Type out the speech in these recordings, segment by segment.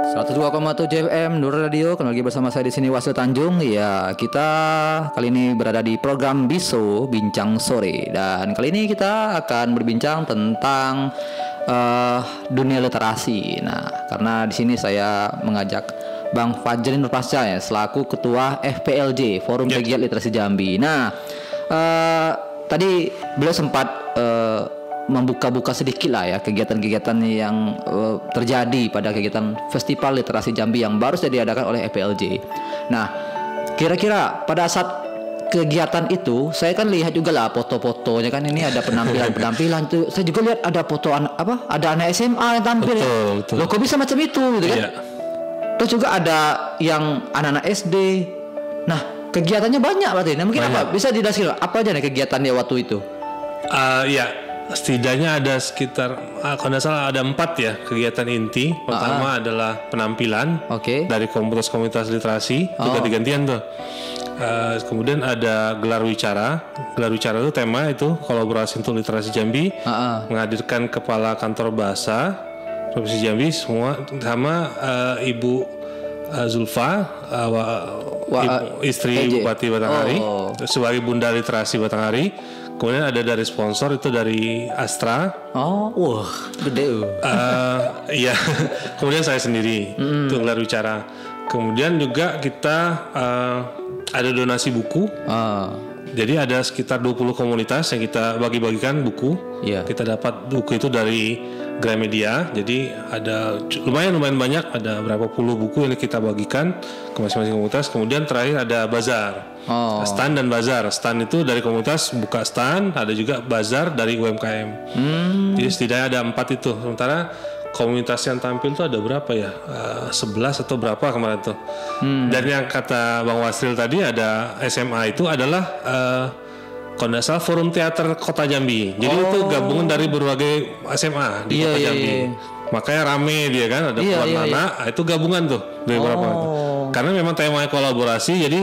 102,7 FM Nur Radio. Kembali lagi bersama saya di sini Wasil Tanjung. Ya, kita kali ini berada di program Biso Bincang Sore, dan kali ini kita akan berbincang tentang dunia literasi. Nah, karena di sini saya mengajak Bang Fajrin Nurpasya ya, selaku Ketua FPLJ Forum Pegiat Literasi Jambi. Nah, tadi beliau sempat membuka-buka sedikit lah ya kegiatan-kegiatan yang terjadi pada kegiatan Festival Literasi Jambi yang baru saja diadakan oleh FPLJ. Nah, kira-kira pada saat kegiatan itu saya kan lihat juga lah foto-fotonya kan, ini ada penampilan-penampilan tuh. Saya juga lihat ada foto ada anak SMA yang tampil. Betul. Loh, kok bisa macam itu gitu kan? Iya. Terus juga ada yang anak-anak SD. Nah, kegiatannya banyak berarti. Nah, mungkin apa bisa didasarkan apa aja nih kegiatannya waktu itu? Setidaknya ada sekitar kalau tidak salah ada 4 ya kegiatan inti. Pertama adalah penampilan dari komunitas-komunitas literasi, itu ganti-gantian tuh. Kemudian ada gelar wicara. Gelar wicara itu tema itu kolaborasi untuk literasi Jambi, menghadirkan kepala kantor bahasa Provinsi Jambi semua sama Ibu Zulfa, istri Bupati Batanghari, sebagai Bunda Literasi Batanghari. Kemudian ada dari sponsor itu dari Astra. Wah, gede. Iya. Kemudian saya sendiri itu gelar bicara. Kemudian juga kita ada donasi buku. Jadi ada sekitar 20 komunitas yang kita bagi-bagikan buku. Kita dapat buku itu dari Gramedia. Jadi ada lumayan banyak, ada berapa puluh buku yang kita bagikan ke masing-masing komunitas. Kemudian terakhir ada bazar. Stand dan bazar. Stand itu dari komunitas buka stand, ada juga bazar dari UMKM. Jadi setidaknya ada 4 itu. Sementara komunitas yang tampil itu ada berapa ya? 11 atau berapa kemarin tuh. Dan yang kata Bang Wasril tadi ada SMA itu adalah kalau tidak salah Forum Teater Kota Jambi. Jadi itu gabungan dari berbagai SMA di Kota Jambi. Makanya rame dia kan, ada anak, itu gabungan tuh dari beberapa itu. Karena memang temanya kolaborasi, jadi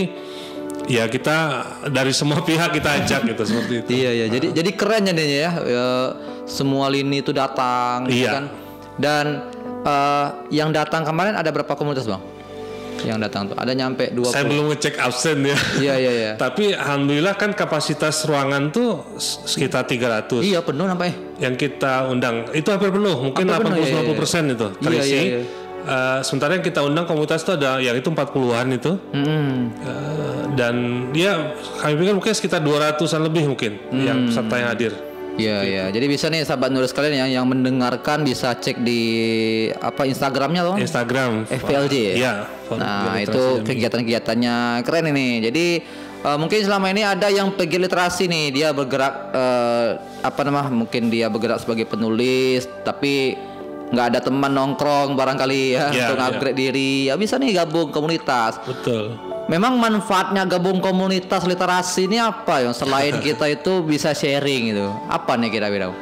ya kita dari semua pihak kita ajak gitu seperti itu. Iya. Jadi keren jadinya ya. Semua lini itu datang gitu kan. Dan yang datang kemarin ada berapa komunitas, Bang? Yang datang tuh ada nyampe 20. Saya belum ngecek absen ya. Iya. Tapi alhamdulillah kan kapasitas ruangan tuh sekitar 300. Iya, penuh sampai. Yang kita undang itu hampir penuh, mungkin 80-90% itu terisi. Sementara yang kita undang komunitas itu ada yang itu 40-an itu. Dan ya kami pikir mungkin sekitar 200-an lebih mungkin yang peserta yang hadir. Iya. Jadi bisa nih sahabat Nur sekalian yang mendengarkan bisa cek di Instagramnya loh. Instagram FPLJ ya. Iya. Nah, itu kegiatan-kegiatannya keren ini. Jadi mungkin selama ini ada yang pegiat literasi nih, dia bergerak mungkin dia bergerak sebagai penulis tapi nggak ada teman nongkrong barangkali ya untuk upgrade diri. Ya bisa nih gabung komunitas. Betul. Memang manfaatnya gabung komunitas literasi ini apa ya? Selain kita itu bisa sharing itu, apa nih kira-kira?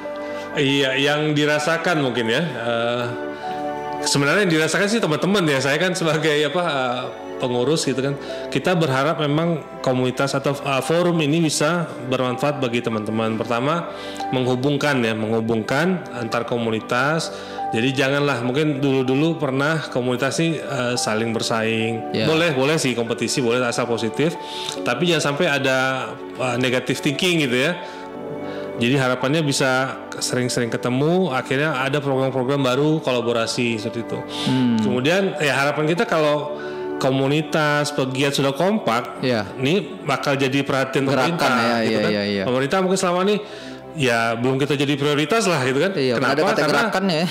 Iya, yang dirasakan mungkin ya. Sebenarnya yang dirasakan sih teman-teman ya. Saya kan sebagai pengurus gitu kan. Kita berharap memang komunitas atau forum ini bisa bermanfaat bagi teman-teman. Pertama, menghubungkan antar komunitas. Jadi janganlah mungkin dulu pernah komunitas ini saling bersaing. Boleh sih kompetisi, boleh asal positif. Tapi jangan sampai ada negative thinking gitu ya. Jadi harapannya bisa sering-sering ketemu, akhirnya ada program-program baru kolaborasi seperti itu. Kemudian harapan kita kalau komunitas pegiat sudah kompak, ini bakal jadi perhatian pemerintah. Pemerintah mungkin selama ini ya belum kita jadi prioritas lah gitu kan. Kenapa? Karena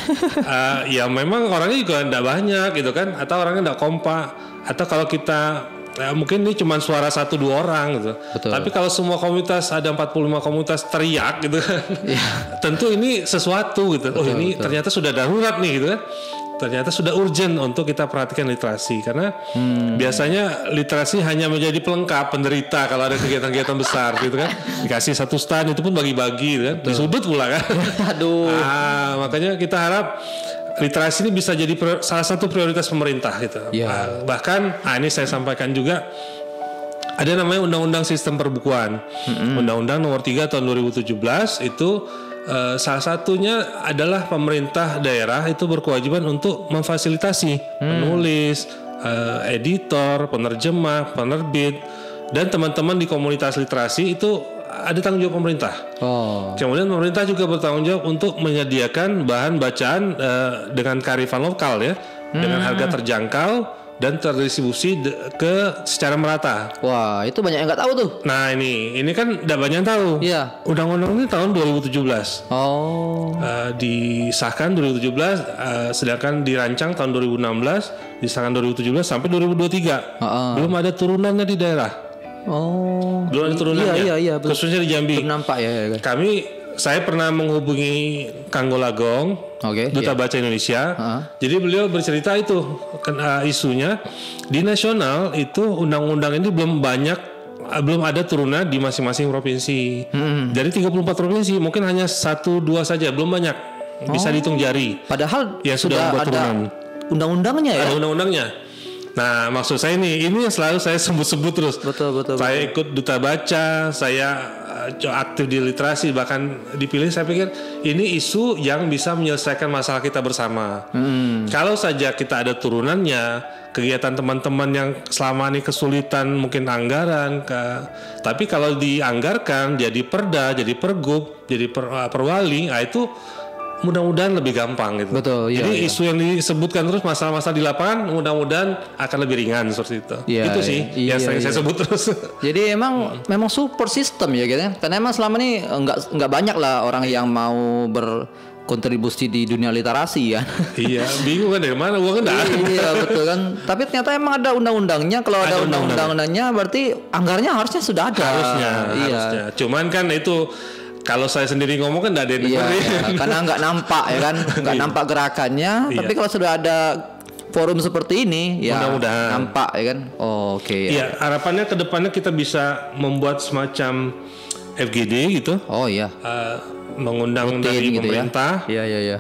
ya memang orangnya juga tidak banyak gitu kan, atau orangnya tidak kompak, atau kalau kita mungkin ini cuma suara 1-2 orang gitu. Betul. Tapi kalau semua komunitas ada 45 komunitas teriak gitu kan, tentu ini sesuatu gitu. Betul. Ternyata sudah darurat nih gitu kan. Ternyata sudah urgent untuk kita perhatikan literasi, karena biasanya literasi hanya menjadi pelengkap penderita kalau ada kegiatan-kegiatan besar gitu kan. Dikasih 1 stand itu pun bagi-bagi gitu kan. Di sudut pula kan. Aduh. Makanya kita harap literasi ini bisa jadi salah satu prioritas pemerintah gitu. Bahkan ini saya sampaikan juga, ada namanya Undang-Undang Sistem Perbukuan. Undang-Undang Nomor 3 tahun 2017 itu salah satunya adalah pemerintah daerah itu berkewajiban untuk memfasilitasi penulis, editor, penerjemah, penerbit, dan teman-teman di komunitas literasi itu ada tanggung jawab pemerintah. Kemudian pemerintah juga bertanggung jawab untuk menyediakan bahan bacaan dengan kearifan lokal ya, dengan harga terjangkau dan terdistribusi secara merata. Wah, itu banyak yang nggak tahu tuh. Nah ini kan tidak banyak yang tahu. Iya. Undang-undang ini tahun 2017. Disahkan 2017, sedangkan dirancang tahun 2016, disahkan 2017 sampai 2023. Belum ada turunannya di daerah. Belum ada turunannya. Iya, khususnya di Jambi. Belum nampak ya. Saya pernah menghubungi Kang Golagong, Duta Baca Indonesia. Jadi beliau bercerita itu isunya di nasional itu undang-undang ini belum ada turunan di masing-masing provinsi. Dari 34 provinsi mungkin hanya 1-2 saja, belum banyak. Bisa dihitung jari. Padahal ya sudah ada turunan. Undang-undangnya ya. Ada undang-undangnya. Nah, maksud saya ini yang selalu saya sebut-sebut terus. Betul. Saya ikut Duta Baca, saya aktif di literasi, bahkan dipilih. Saya pikir ini isu yang bisa menyelesaikan masalah kita bersama. Kalau saja kita ada turunannya, kegiatan teman-teman yang selama ini kesulitan mungkin anggaran, tapi kalau dianggarkan jadi perda, jadi pergub, jadi perwali, nah itu mudah-mudahan lebih gampang gitu. Betul. Jadi isu yang disebutkan terus masalah-masalah di lapangan mudah-mudahan akan lebih ringan seperti itu. Itu sih yang sering saya sebut terus. Jadi memang support system ya gitu. Karena emang selama ini nggak banyak lah orang yang mau berkontribusi di dunia literasi ya. Iya, bingung kan dari mana uangnya enggak ada. Iya betul kan. Tapi ternyata emang ada undang-undangnya. Kalau ada undang-undangnya berarti anggarannya harusnya sudah ada. Harusnya. Cuman kan itu kalau saya sendiri ngomong kan enggak ada yang dengerin. Karena nggak nampak ya kan, nggak nampak gerakannya. Tapi kalau sudah ada forum seperti ini, ya mudah-mudahan nampak ya kan. Oke. Iya, harapannya ke depannya kita bisa membuat semacam FGD gitu. Mengundang dari pemerintah. Iya.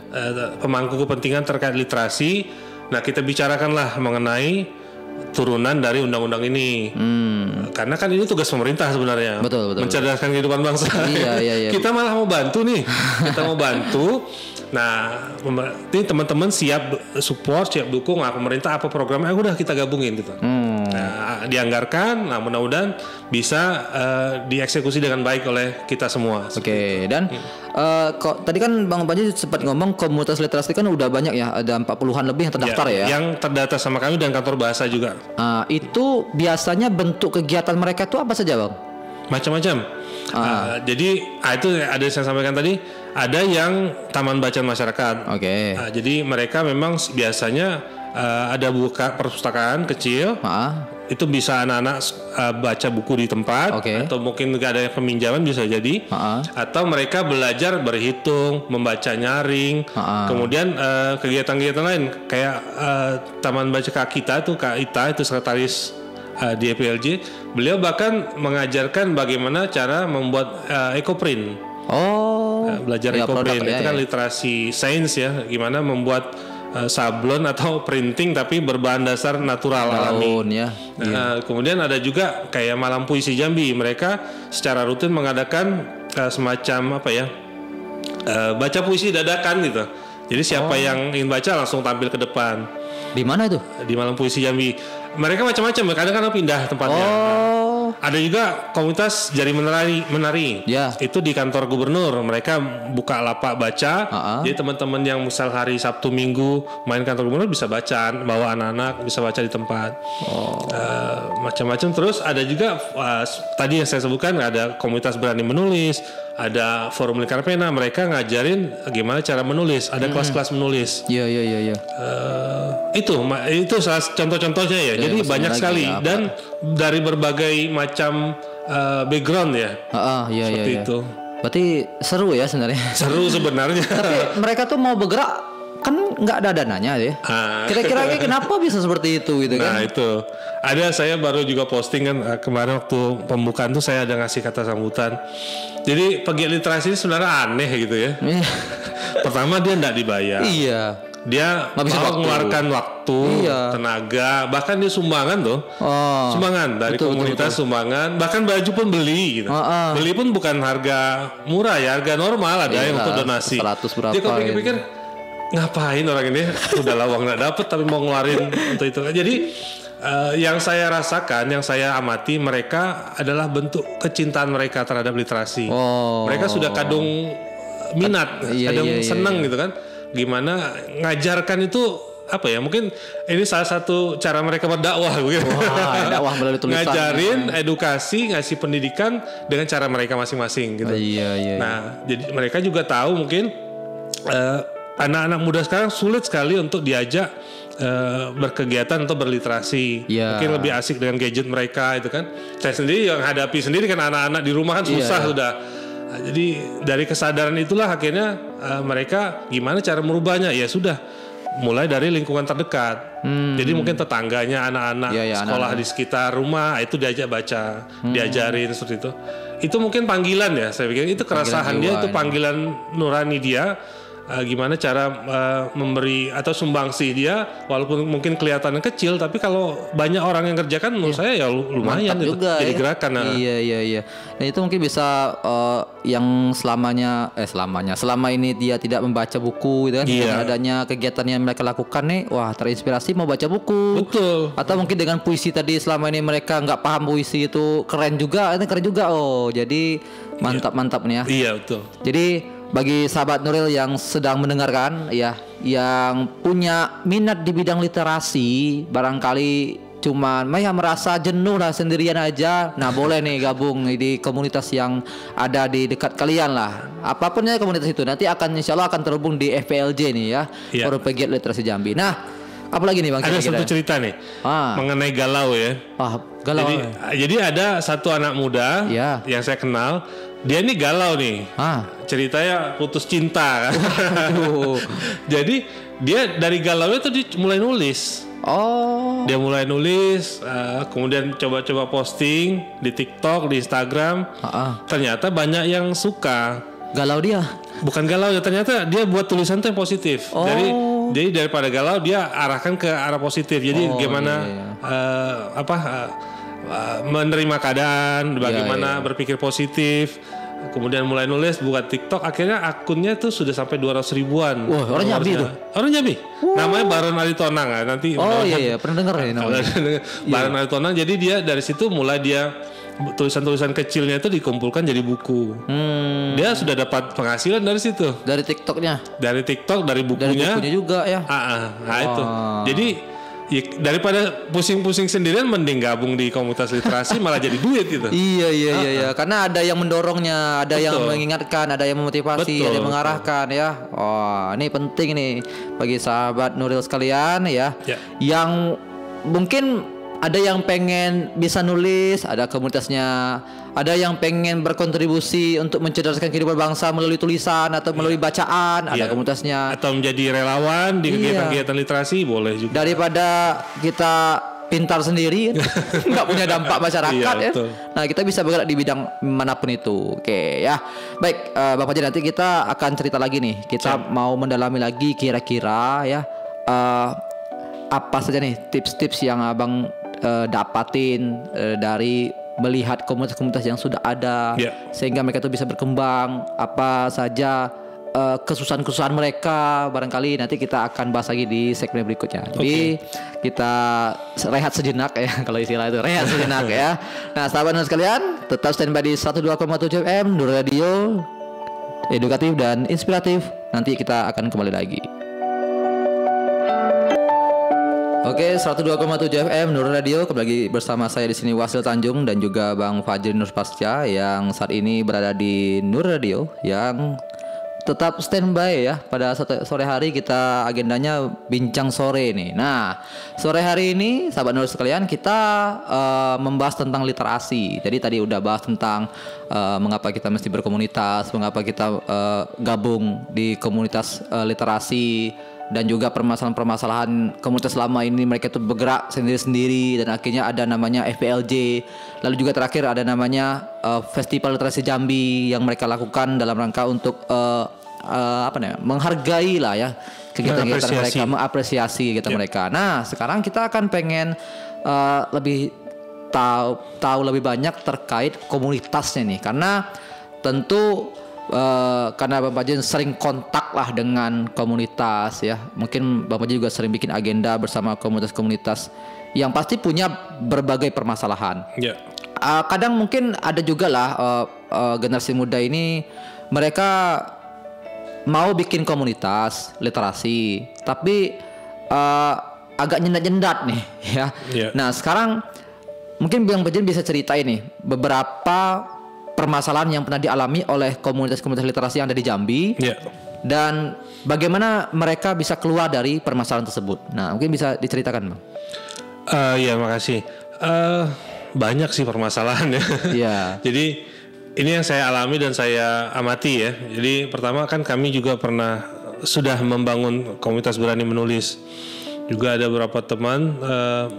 Pemangku kepentingan terkait literasi. Nah, kita bicarakanlah mengenai turunan dari undang-undang ini. Karena kan ini tugas pemerintah sebenarnya. Betul. Mencerdaskan kehidupan bangsa. Iya. Kita malah mau bantu nih. Kita mau bantu. Nah, ini teman-teman siap support, siap dukung. Nah, pemerintah apa programnya? Udah kita gabungin gitu. Nah, dianggarkan. Nah, mudah-mudahan bisa dieksekusi dengan baik oleh kita semua. Oke. Dan kok tadi kan Bang Panji sempat ngomong komunitas literasi kan udah banyak ya, ada 40-an lebih yang terdaftar ya. Yang terdata sama kami dan kantor bahasa juga. Itu biasanya bentuk kegiatan mereka itu apa saja, Bang? Macam-macam. Jadi itu ada yang saya sampaikan tadi, ada yang taman bacaan masyarakat. Jadi mereka memang biasanya ada buka perpustakaan kecil. Itu bisa anak-anak baca buku di tempat, atau mungkin nggak ada peminjaman bisa jadi, atau mereka belajar berhitung, membaca nyaring, kemudian kegiatan-kegiatan lain kayak taman baca Kak Ita itu sekretaris di EPLJ, beliau bahkan mengajarkan bagaimana cara membuat ekoprint. Belajar ekoprint itu kan literasi sains ya, gimana membuat sablon atau printing tapi berbahan dasar natural alami. Kemudian ada juga kayak Malam Puisi Jambi, mereka secara rutin mengadakan semacam baca puisi dadakan gitu. Jadi siapa yang ingin baca langsung tampil ke depan. Di mana itu? Di Malam Puisi Jambi. Mereka macam-macam, kadang-kadang pindah tempatnya. Ada juga komunitas Jari Menari. Itu di kantor gubernur. Mereka buka lapak baca. Jadi teman-teman yang misal hari Sabtu Minggu main kantor gubernur bisa baca, bawa anak-anak bisa baca di tempat. Macam-macam. Terus ada juga tadi yang saya sebutkan, ada komunitas Berani Menulis, ada forum Lingkar Pena. Mereka ngajarin gimana cara menulis. Ada kelas-kelas menulis. Iya. Itu salah contoh-contohnya ya. Jadi banyak sekali dan dari berbagai macam background ya. Seperti itu. Berarti seru ya sebenarnya. Seru sebenarnya. Tapi mereka tuh mau bergerak kan nggak ada dananya ya. Kira-kira kenapa bisa seperti itu gitu kan? Nah itu ada, saya baru juga posting kan kemarin waktu pembukaan tuh saya ada ngasih kata sambutan. Jadi pegiat literasi ini sebenarnya aneh gitu ya. Pertama dia nggak dibayar. Iya. dia Nggak bisa mau waktu. mengeluarkan waktu, Iya. tenaga, bahkan dia sumbangan tuh. Sumbangan dari komunitas, sumbangan, bahkan baju pun beli gitu. Beli pun bukan harga murah ya, harga normal ada yang untuk donasi. 100 berapa Dia kalau pikir-pikir ngapain orang ini udah uang nggak dapet tapi mau ngeluarin untuk itu. Jadi yang saya rasakan, yang saya amati, mereka adalah bentuk kecintaan mereka terhadap literasi. Mereka sudah kadung minat, kadung seneng gitu kan. Gimana ngajarkan itu apa ya? Mungkin ini salah satu cara mereka berdakwah gitu. Dakwah melalui tulisan. Ngajarin, edukasi, ngasih pendidikan dengan cara mereka masing-masing gitu. Nah, jadi mereka juga tahu mungkin anak-anak muda sekarang sulit sekali untuk diajak berkegiatan atau berliterasi. Mungkin lebih asik dengan gadget mereka itu kan. Saya sendiri yang hadapi sendiri kan anak-anak di rumah kan susah sudah. Nah, jadi dari kesadaran itulah akhirnya mereka gimana cara merubahnya? Ya sudah, mulai dari lingkungan terdekat. Jadi mungkin tetangganya anak-anak sekolah di sekitar rumah itu diajak baca, diajarin seperti itu. Itu mungkin panggilan ya, saya pikir itu keresahan dia, itu panggilan nurani dia. Gimana cara memberi atau sumbangsi dia, walaupun mungkin kelihatannya kecil, tapi kalau banyak orang yang kerjakan menurut saya ya lumayan itu juga, jadi gerakan. Iya. Nah itu mungkin bisa yang selama ini dia tidak membaca buku gitu kan. Dengan adanya kegiatan yang mereka lakukan nih, wah terinspirasi mau baca buku. Betul. Atau mungkin dengan puisi tadi, selama ini mereka nggak paham puisi itu keren juga. Jadi mantap nih ya. Iya betul. Jadi bagi sahabat Nuril yang sedang mendengarkan ya, yang punya minat di bidang literasi, barangkali cuman merasa jenuh lah sendirian aja, nah boleh nih gabung di komunitas yang ada di dekat kalian lah. Apapun ya komunitas itu, nanti insya Allah akan terhubung di FPLJ nih ya, Forum Pegiat Literasi Jambi. Nah, apalagi nih Bang? Ada satu cerita nih mengenai galau ya. Galau. Jadi ada satu anak muda yang saya kenal. Dia ini galau nih, ceritanya putus cinta kan. Jadi dia dari galaunya tuh dia mulai nulis. Dia mulai nulis, kemudian coba-coba posting di TikTok, di Instagram. Ternyata banyak yang suka. Galau dia? Bukan galau ya, ternyata dia buat tulisan tuh yang positif. Jadi daripada galau dia arahkan ke arah positif. Jadi gimana menerima keadaan, bagaimana berpikir positif. Kemudian mulai nulis, buat TikTok, akhirnya akunnya tuh sudah sampai 200 ribuan. Wah, orang Jambi tuh. Orang Jambi. Namanya Baron Aritonang ya. Nanti pernah dengar ya namanya. Baron Aritonang. Jadi dia dari situ mulai dia tulisan-tulisan kecilnya itu dikumpulkan jadi buku. Dia sudah dapat penghasilan dari situ. Dari TikToknya. Dari TikTok, dari bukunya. Dari bukunya juga ya. Itu. Jadi daripada pusing-pusing sendirian, mending gabung di komunitas literasi malah jadi duit gitu. Iya. Karena ada yang mendorongnya, ada yang mengingatkan, ada yang memotivasi, ada yang mengarahkan ya. Ini penting nih bagi sahabat Nuril sekalian ya. Yang mungkin ada yang pengen bisa nulis, ada komunitasnya. Ada yang pengen berkontribusi untuk mencerdaskan kehidupan bangsa melalui tulisan atau melalui bacaan, ada komunitasnya. Atau menjadi relawan di kegiatan-kegiatan literasi, boleh juga. Daripada kita pintar sendiri, nggak punya dampak masyarakat ya. Nah, kita bisa bergerak di bidang manapun itu. Oke ya. Baik, Bapak Haji, nanti kita akan cerita lagi nih. Kita mau mendalami lagi kira-kira ya apa saja nih tips-tips yang Abang dapatin dari melihat komunitas-komunitas yang sudah ada, sehingga mereka itu bisa berkembang. Apa saja kesusahan-kesusahan mereka, barangkali nanti kita akan bahas lagi di segmen berikutnya. Jadi kita rehat sejenak ya, kalau istilah itu rehat sejenak ya. Nah, sahabat sekalian, tetap standby di 102,7 FM Nur Radio, edukatif dan inspiratif. Nanti kita akan kembali lagi. Oke, 102,7 FM Nur Radio, kembali lagi bersama saya di sini Wasil Tanjung dan juga Bang Fajri Nurpasca yang saat ini berada di Nur Radio, yang tetap standby ya. Pada sore hari kita agendanya bincang sore nih. Nah, sore hari ini sahabat Nur sekalian, kita membahas tentang literasi. Jadi tadi udah bahas tentang mengapa kita mesti berkomunitas, mengapa kita gabung di komunitas literasi, dan juga permasalahan-permasalahan komunitas lama ini mereka itu bergerak sendiri-sendiri, dan akhirnya ada namanya FPLJ. Lalu juga terakhir ada namanya Festival Literasi Jambi yang mereka lakukan dalam rangka untuk menghargai lah ya kegiatan-kegiatan mereka, mengapresiasi kegiatan mereka. Nah, sekarang kita akan pengen lebih tahu lebih banyak terkait komunitasnya nih, karena tentu karena Bang Fajrin sering kontak lah dengan komunitas ya. Mungkin Bang Fajrin juga sering bikin agenda bersama komunitas-komunitas yang pasti punya berbagai permasalahan. Kadang mungkin ada juga lah generasi muda ini mereka mau bikin komunitas literasi, tapi agak nyendat-nyendat nih ya. Nah sekarang mungkin Bang Fajrin bisa cerita ini beberapa permasalahan yang pernah dialami oleh komunitas-komunitas literasi yang ada di Jambi, dan bagaimana mereka bisa keluar dari permasalahan tersebut. Nah mungkin bisa diceritakan Bang. Ya makasih. Banyak sih permasalahannya. Jadi ini yang saya alami dan saya amati ya. Jadi pertama kan kami juga sudah membangun komunitas berani menulis. Juga ada beberapa teman,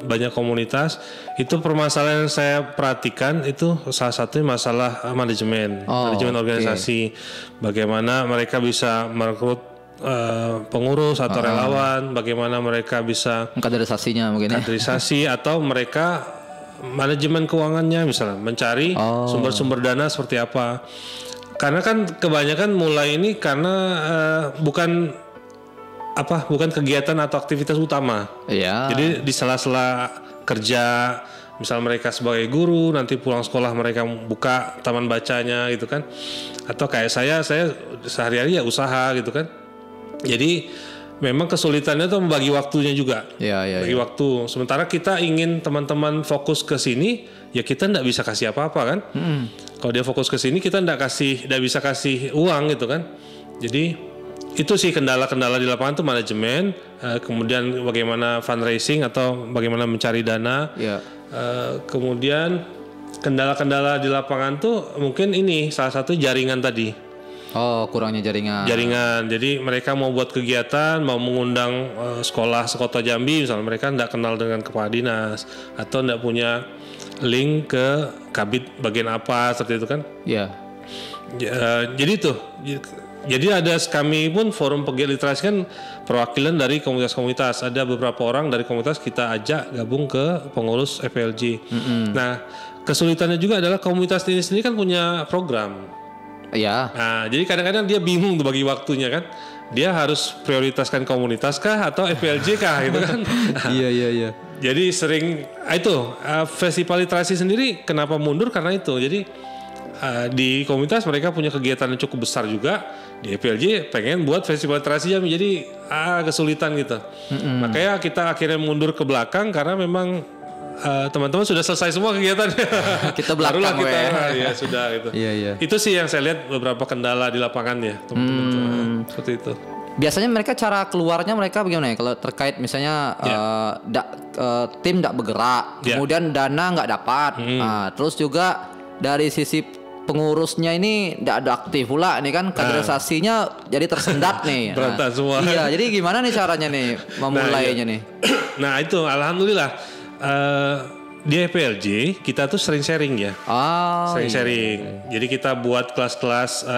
banyak komunitas. Itu permasalahan yang saya perhatikan itu salah satunya masalah manajemen organisasi. Bagaimana mereka bisa merekrut pengurus atau relawan, bagaimana mereka bisa kaderisasinya mungkin kaderisasi atau mereka manajemen keuangannya, misalnya mencari sumber-sumber dana seperti apa. Karena kan kebanyakan mulai ini karena bukan kegiatan atau aktivitas utama. Jadi di sela-sela kerja, misal mereka sebagai guru, nanti pulang sekolah mereka buka taman bacanya gitu kan. Atau kayak saya sehari-hari ya usaha gitu kan. Jadi memang kesulitannya tuh membagi waktunya juga. Bagi waktu. Sementara kita ingin teman-teman fokus ke sini, ya kita nggak bisa kasih apa-apa kan. Kalau dia fokus ke sini, kita nggak bisa kasih uang gitu kan. Jadi itu sih kendala-kendala di lapangan tuh manajemen, kemudian bagaimana fundraising atau bagaimana mencari dana. Kemudian kendala-kendala di lapangan tuh mungkin ini salah satu jaringan tadi. Kurangnya jaringan. Jadi mereka mau buat kegiatan, mau mengundang sekolah sekota Jambi, misalnya mereka nggak kenal dengan kepala dinas atau nggak punya link ke kabid bagian apa seperti itu kan? Jadi tuh. Jadi ada kami pun forum pegiat literasi kan perwakilan dari komunitas-komunitas. Ada beberapa orang dari komunitas kita ajak gabung ke pengurus FPLJ. Nah kesulitannya juga adalah komunitas ini sendiri kan punya program. Nah jadi kadang-kadang dia bingung tuh bagi waktunya kan. Dia harus prioritaskan komunitas kah atau FPLJ kah gitu kan. Iya. Jadi sering festival literasi sendiri kenapa mundur karena itu. Jadi di komunitas mereka punya kegiatan yang cukup besar juga. Di FPLJ pengen buat festival literasi Jambi, jadi kesulitan gitu. Makanya kita akhirnya mundur ke belakang karena memang teman-teman sudah selesai semua kegiatannya. Kita belakang ya sudah gitu. Itu sih yang saya lihat beberapa kendala di lapangan ya teman-teman. Seperti itu. Biasanya mereka cara keluarnya mereka bagaimana ya? Kalau terkait misalnya tim tidak bergerak, kemudian dana nggak dapat, terus juga dari sisi pengurusnya ini tidak ada aktif pula nih kan, kaderisasinya jadi tersendat nih. Berantakan semua. Iya, jadi gimana nih caranya nih memulainya nih? Nah itu alhamdulillah di FPLJ kita tuh sering sharing ya. Sharing. Jadi kita buat kelas-kelas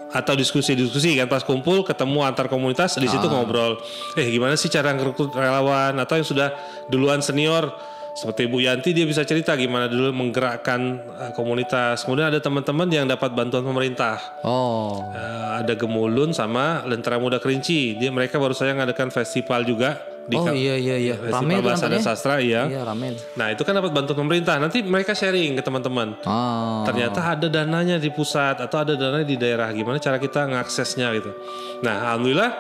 atau diskusi-diskusi kan, pas kumpul ketemu antar komunitas di situ ngobrol. Gimana sih cara ngerekrut relawan, atau yang sudah duluan senior seperti Bu Yanti, dia bisa cerita gimana dulu menggerakkan komunitas. Kemudian ada teman-teman yang dapat bantuan pemerintah. Ada Gemulun sama Lentera Muda Kerinci. Mereka baru saja ngadakan festival juga di Festival Bahasa dan Sastra. Iya, rame. Nah itu kan dapat bantuan pemerintah. Nanti mereka sharing ke teman-teman. Ternyata ada dananya di pusat atau ada dananya di daerah. Gimana cara kita ngaksesnya gitu. Nah alhamdulillah.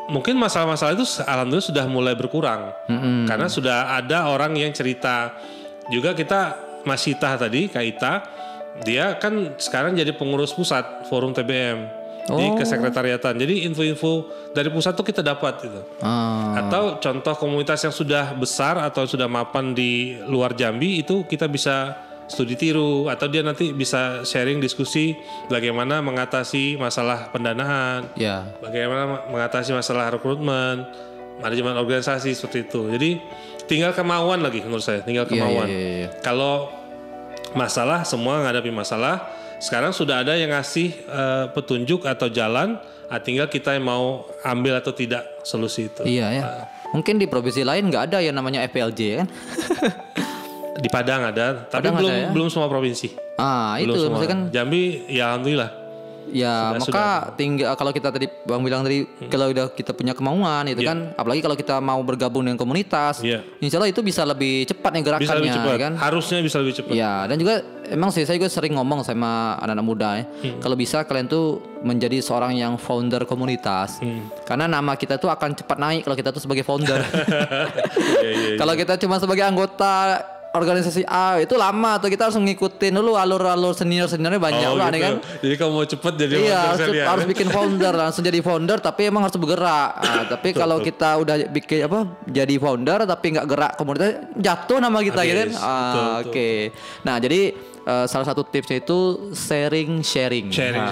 Mungkin masalah-masalah itu alhamdulillah sudah mulai berkurang karena sudah ada orang yang cerita. Juga kita Mas Ita tadi, Kak Ita, dia kan sekarang jadi pengurus pusat forum TBM di kesekretariatan. Jadi info-info dari pusat tuh kita dapat gitu. Atau contoh komunitas yang sudah besar atau sudah mapan di luar Jambi itu kita bisa studi tiru, atau dia nanti bisa sharing diskusi bagaimana mengatasi masalah pendanaan, bagaimana mengatasi masalah rekrutmen, manajemen organisasi seperti itu. Jadi tinggal kemauan lagi menurut saya, tinggal kemauan. Kalau masalah semua menghadapi masalah, Sekarang sudah ada yang ngasih petunjuk atau jalan, tinggal kita yang mau ambil atau tidak solusi itu. Iya ya. Mungkin di provinsi lain nggak ada yang namanya FPLJ kan? Di Padang ada, tapi Padang belum ada ya? belum semua provinsi. Itu maksudnya kan. Jambi ya alhamdulillah. Ya maka tinggal kalau kita tadi Bang bilang tadi kalau udah kita punya kemauan itu kan, apalagi kalau kita mau bergabung dengan komunitas, insya Allah itu bisa lebih cepat nih gerakannya, Bisa lebih cepat. kan? Harusnya bisa lebih cepat. Ya, dan juga emang saya juga sering ngomong sama anak-anak muda ya, kalau bisa kalian tuh menjadi seorang yang founder komunitas, karena nama kita tuh akan cepat naik kalau kita tuh sebagai founder. Kalau kita cuma sebagai anggota organisasi A itu lama tuh, kita harus ngikutin dulu alur-alur seniornya banyak lah gitu. kan. Jadi kalau mau cepet jadi harus bikin founder, langsung jadi founder tapi emang harus bergerak. Tapi kalau kita udah bikin jadi founder tapi nggak gerak komunitas, jatuh nama kita gitu kan. Oke. Nah, jadi salah satu tipsnya itu sharing. Sering sharing.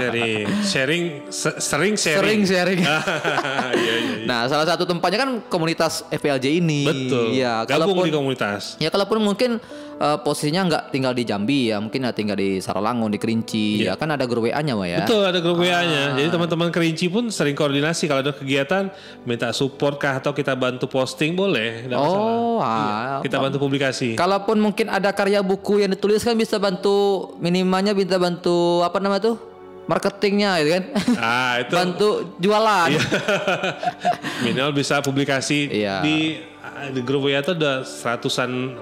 Nah, salah satu tempatnya kan komunitas FPLJ ini. Betul. Ya, gabung di komunitas. Ya, kalaupun mungkin posisinya nggak tinggal di Jambi ya, mungkin tinggal di Saralangun, di Kerinci. Ya kan ada grup WA-nya ya. Betul, ada grup WA-nya. Jadi teman-teman Kerinci pun sering koordinasi kalau ada kegiatan, minta support kah atau kita bantu posting boleh. Kita bantu publikasi. Kalaupun mungkin ada karya buku yang dituliskan bisa bantu minimalnya apa namanya tuh? Marketingnya gitu kan. Itu bantu jualan. Minimal bisa publikasi di grup WA itu ada seratusan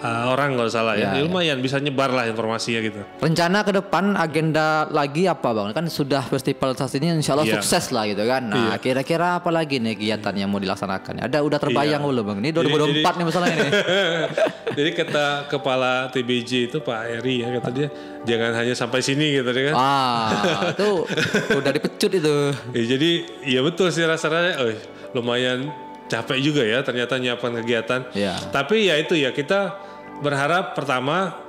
orang kalau salah ya. Lumayan bisa nyebar lah informasinya gitu. Rencana ke depan agenda lagi apa Bang? Kan sudah festival ini insya Allah sukses lah gitu kan. Nah kira-kira apa lagi nih kegiatan yang mau dilaksanakan? Udah terbayang belum Bang? Ini 2024 nih masalahnya nih. Jadi kata kepala TBJ itu Pak Eri ya, kata dia jangan hanya sampai sini gitu kan. Itu udah dipecut itu. Jadi ya betul sih rasanya lumayan capek juga ya ternyata nyiapkan kegiatan. Tapi ya itu ya kita berharap pertama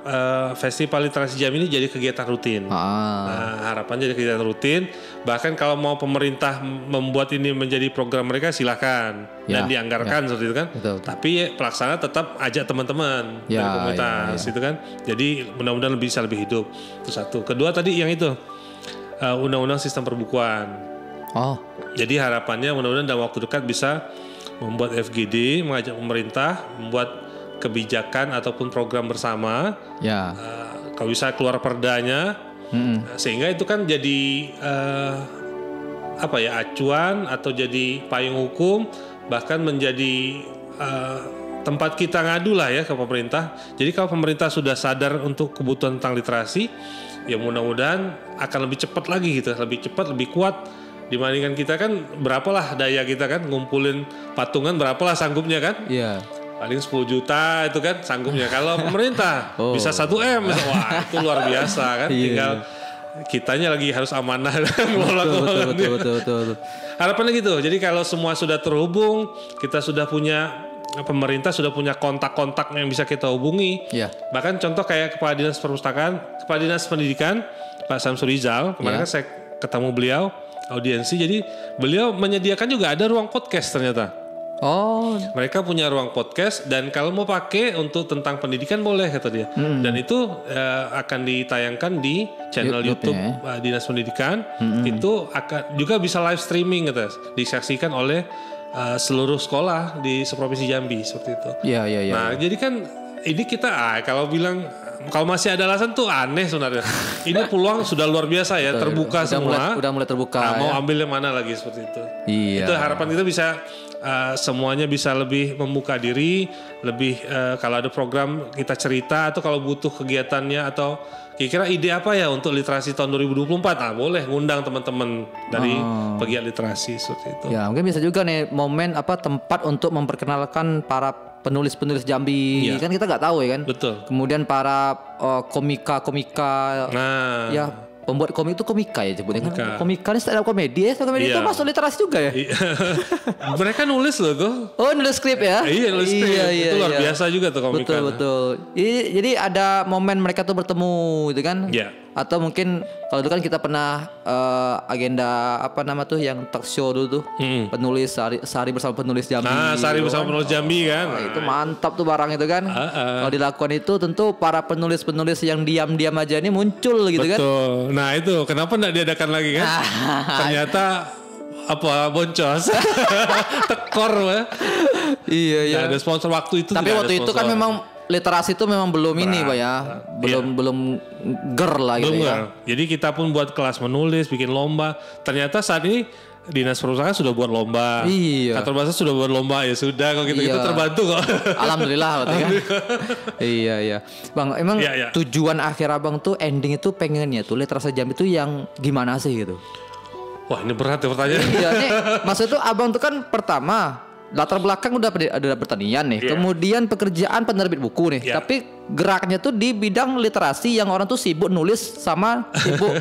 Festival Literasi Jambi ini jadi kegiatan rutin. Nah, harapannya jadi kegiatan rutin. Bahkan kalau mau pemerintah membuat ini menjadi program mereka silakan dan dianggarkan seperti itu kan. Betul. Tapi pelaksana tetap ajak teman-teman dari komunitas itu kan. Jadi mudah-mudahan bisa lebih hidup. Itu satu. Kedua tadi yang itu undang-undang sistem perbukuan. Jadi harapannya mudah-mudahan dalam waktu dekat bisa membuat FGD, mengajak pemerintah membuat kebijakan ataupun program bersama, kalau bisa keluar perdanya, sehingga itu kan jadi acuan atau jadi payung hukum, bahkan menjadi tempat kita ngadu lah ya ke pemerintah. Jadi kalau pemerintah sudah sadar untuk kebutuhan tentang literasi, ya mudah-mudahan akan lebih cepat lagi gitu, lebih cepat, lebih kuat. Dibandingkan kita kan berapalah daya kita kan ngumpulin patungan berapalah sanggupnya kan? Paling 10 juta itu kan sanggupnya. Kalau pemerintah bisa 1 M, wah itu luar biasa kan. Tinggal kitanya lagi harus amanah betul. Harapannya gitu. Jadi kalau semua sudah terhubung, kita sudah punya pemerintah sudah punya kontak-kontak yang bisa kita hubungi. Bahkan contoh kayak Kepala Dinas Perpustakaan, Kepala Dinas Pendidikan Pak Samsur Rizal, kemarin kan saya ketemu beliau audiensi. Jadi beliau menyediakan juga ada ruang podcast ternyata. Mereka punya ruang podcast dan kalau mau pakai untuk tentang pendidikan boleh kata dia. Dan itu akan ditayangkan di channel YouTube Dinas Pendidikan. Itu akan juga bisa live streaming kata, disaksikan oleh seluruh sekolah di seprovinsi Jambi seperti itu. Nah, jadi kan ini kita kalau bilang kalau masih ada alasan tuh aneh sebenarnya. Ini peluang sudah luar biasa ya, terbuka semua. Udah mulai terbuka. Nah, mau ambil yang mana lagi seperti itu. Itu harapan kita bisa semuanya bisa lebih membuka diri, lebih kalau ada program kita cerita atau kalau butuh kegiatannya atau kira-kira ide apa ya untuk literasi tahun 2024, boleh ngundang teman-teman dari pegiat literasi seperti itu. Ya mungkin bisa juga nih momen tempat untuk memperkenalkan para penulis-penulis Jambi, kan kita nggak tahu ya kan. Betul. Kemudian para komika-komika, pembuat komik itu komika ya sebutnya kan. Komika ini stand up komedi itu masuk literasi juga ya. Mereka nulis loh tuh. Nulis skrip ya. Nulis skrip. Itu luar biasa juga tuh komika. Betul. Jadi ada momen mereka tuh bertemu gitu kan. Atau mungkin kalau dulu kan kita pernah agenda apa nama tuh yang talk show dulu tuh, penulis sehari bersama penulis Jambi. Sehari gitu bersama kan. penulis Jambi kan. Itu mantap tuh barang itu kan. Kalau dilakukan itu tentu para penulis-penulis yang diam-diam aja ini muncul gitu kan. Betul. Nah itu kenapa enggak diadakan lagi kan? Ternyata apa boncos tekor ya. Iya. Nggak ada sponsor waktu itu. Tapi waktu itu kan memang literasi itu memang belum ini Pak ya. Belum ger lah gitu ya. Jadi kita pun buat kelas menulis, bikin lomba. Ternyata saat ini Dinas Perpustakaan sudah buat lomba. Iya. Kantor Bahasa sudah buat lomba ya sudah kalau gitu kita terbantu kok. Alhamdulillah berarti kan. Iya. Bang, emang tujuan akhir Abang tuh ending itu pengennya tuh literasi Jambi itu yang gimana sih gitu? Wah, ini berat ya pertanyaan. Iya, nih maksud tuh Abang tuh kan pertama latar belakang udah ada pertanian nih, kemudian pekerjaan penerbit buku nih, tapi geraknya tuh di bidang literasi yang orang tuh sibuk nulis sama sibuk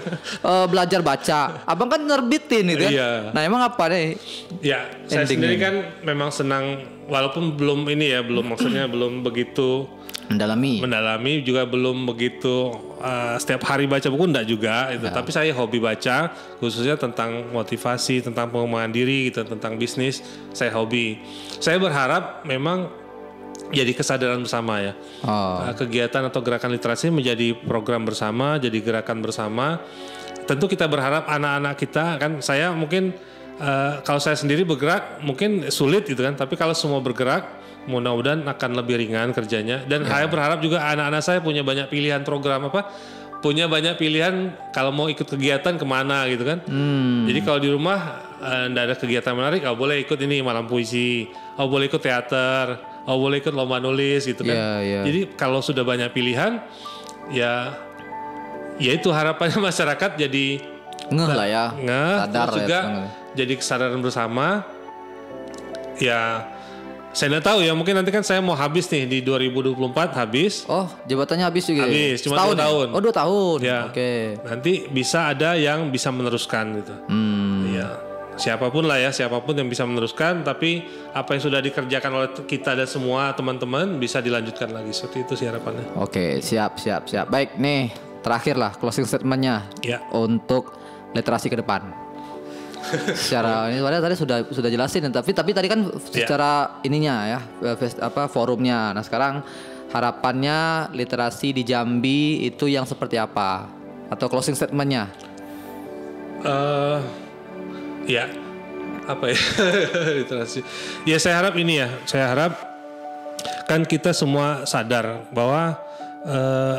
belajar baca. Abang kan nerbitin gitu kan. Nah emang apa nih? Ya, saya sendiri kan memang senang walaupun belum ini ya, maksudnya belum begitu mendalami juga belum begitu setiap hari baca buku enggak juga itu. Tapi saya hobi baca khususnya tentang motivasi, tentang pengembangan diri gitu, tentang bisnis. Saya hobi. Saya berharap memang jadi kesadaran bersama ya. Kegiatan atau gerakan literasi menjadi program bersama, jadi gerakan bersama. Tentu kita berharap anak-anak kita kan, saya mungkin kalau saya sendiri bergerak mungkin sulit gitu kan, tapi kalau semua bergerak mudah-mudahan akan lebih ringan kerjanya. Dan saya berharap juga anak-anak saya punya banyak pilihan program punya banyak pilihan kalau mau ikut kegiatan kemana gitu kan. Jadi kalau di rumah nggak ada kegiatan menarik, boleh ikut ini malam puisi, boleh ikut teater, boleh ikut lomba nulis gitu kan. Jadi kalau sudah banyak pilihan ya itu harapannya masyarakat jadi ngeh lah ya, sadar juga jadi kesadaran bersama ya. Saya nggak tahu ya, mungkin nanti kan saya mau habis nih di 2024 habis. Oh, jabatannya habis juga. Habis, cuma 2 tahun. Oh, 2 tahun. Ya. Oke. Nanti bisa ada yang bisa meneruskan gitu. Iya. Siapapun yang bisa meneruskan, tapi apa yang sudah dikerjakan oleh kita dan semua teman-teman bisa dilanjutkan lagi. Seperti itu sih harapannya. Oke, siap. Baik, nih terakhir lah closing statementnya untuk literasi ke depan. Secara ini tadi sudah jelasin, tapi tadi kan secara ininya ya, forumnya. Nah sekarang harapannya literasi di Jambi itu yang seperti apa, atau closing statementnya? Literasi. Ya saya harap ini ya, kan kita semua sadar bahwa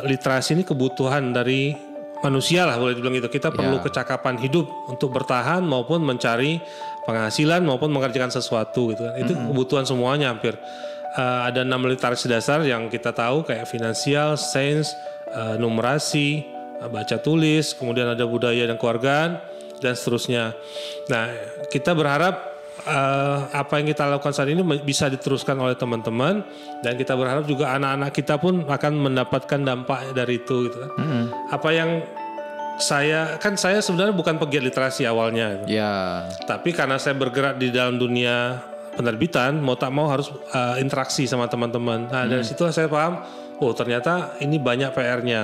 literasi ini kebutuhan dari manusia lah, boleh dibilang gitu. Kita perlu kecakapan hidup untuk bertahan maupun mencari penghasilan maupun mengerjakan sesuatu gitu kan. Itu kebutuhan semuanya hampir. Ada 6 literasi dasar yang kita tahu kayak finansial, sains, numerasi, baca tulis, kemudian ada budaya dan keluargaan dan seterusnya. Nah, kita berharap apa yang kita lakukan saat ini bisa diteruskan oleh teman-teman, dan kita berharap juga anak-anak kita pun akan mendapatkan dampak dari itu gitu kan. Apa yang saya sebenarnya bukan pegiat literasi awalnya gitu. Tapi karena saya bergerak di dalam dunia penerbitan, mau tak mau harus interaksi sama teman-teman. Nah, dari situ saya paham, ternyata ini banyak PR-nya.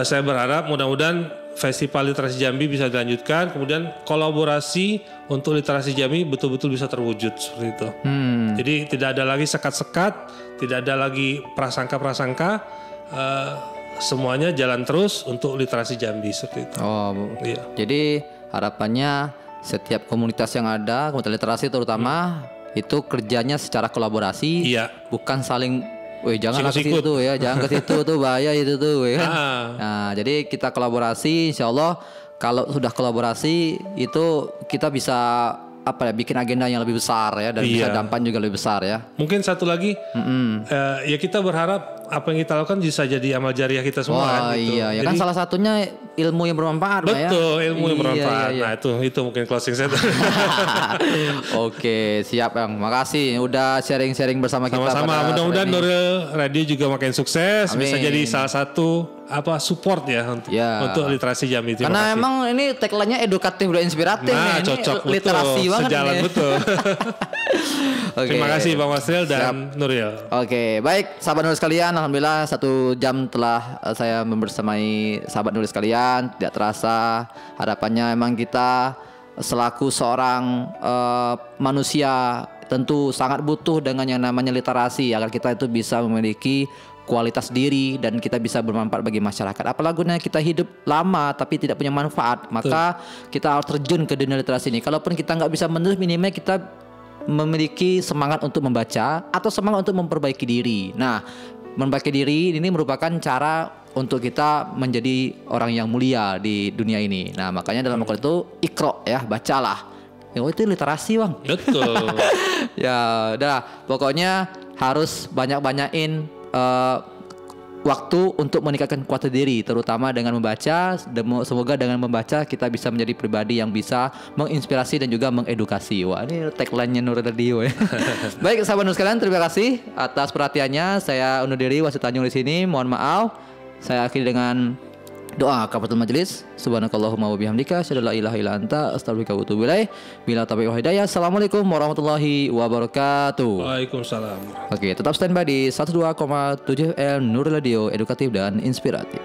Saya berharap mudah-mudahan Festival Literasi Jambi bisa dilanjutkan, kemudian kolaborasi untuk literasi Jambi betul-betul bisa terwujud seperti itu. Jadi tidak ada lagi sekat-sekat, tidak ada lagi prasangka-prasangka, semuanya jalan terus untuk literasi Jambi seperti itu. Jadi harapannya setiap komunitas yang ada, komunitas literasi terutama itu kerjanya secara kolaborasi, bukan saling jangan ke situ ya, jangan ke situ tuh bahaya itu tuh ya. Nah, jadi kita kolaborasi, insya Allah kalau sudah kolaborasi itu kita bisa bikin agenda yang lebih besar ya, dan bisa dampak juga lebih besar ya. Mungkin satu lagi, ya kita berharap apa yang kita lakukan bisa jadi amal jariah kita semua kan. Gitu. Iya, jadi, kan salah satunya ilmu yang bermanfaat ya. Betul, ilmu yang bermanfaat. Nah itu mungkin closing set. Oke, siap Bang. Makasih udah sharing-sharing bersama kita. Sama-sama. Mudah-mudahan Nuril Radio juga makin sukses. Amin. Bisa jadi salah satu support ya untuk literasi Jambi. Karena emang ini tagline-nya edukatif dan inspiratif. Nah, cocok, ini literasi betul, banget sejalan nih. Betul. Terima kasih Bang Wasril dan Nuril. Oke, baik sahabat Nuril sekalian, alhamdulillah 1 jam telah saya membersamai sahabat nulis kalian. Tidak terasa, harapannya emang kita selaku seorang manusia tentu sangat butuh dengan yang namanya literasi agar kita itu bisa memiliki kualitas diri dan kita bisa bermanfaat bagi masyarakat. Apalagi gunanya kita hidup lama tapi tidak punya manfaat, maka kita harus terjun ke dunia literasi ini. Kalaupun kita nggak bisa menulis, minimal kita memiliki semangat untuk membaca atau semangat untuk memperbaiki diri. Nah, memperbaiki diri ini merupakan cara untuk kita menjadi orang yang mulia di dunia ini. Nah, makanya dalam Al-Quran itu Iqra, ya, bacalah. Ya, itu literasi, Bang. Betul. Ya, udah. Pokoknya harus banyak-banyakin waktu untuk meningkatkan kualitas diri, terutama dengan membaca. Semoga dengan membaca kita bisa menjadi pribadi yang bisa menginspirasi dan juga mengedukasi. Wah, ini tagline-nya Nur Radio ya. Baik, sahabat Nur sekalian, terima kasih atas perhatiannya. Saya undur diri, Wasil Tanjung di sini. Mohon maaf. Saya akhiri dengan doa kafaratul majelis. Subhanakallahumma wa bihamdika, asyhadu an la ilaha illa anta, astaghfiruka wa atubu ilaik. Bila taufiq wal hidayah. Assalamualaikum warahmatullahi wabarakatuh. Waalaikumsalam. Oke, tetap standby di 102,7 FM Nur Radio, edukatif dan inspiratif.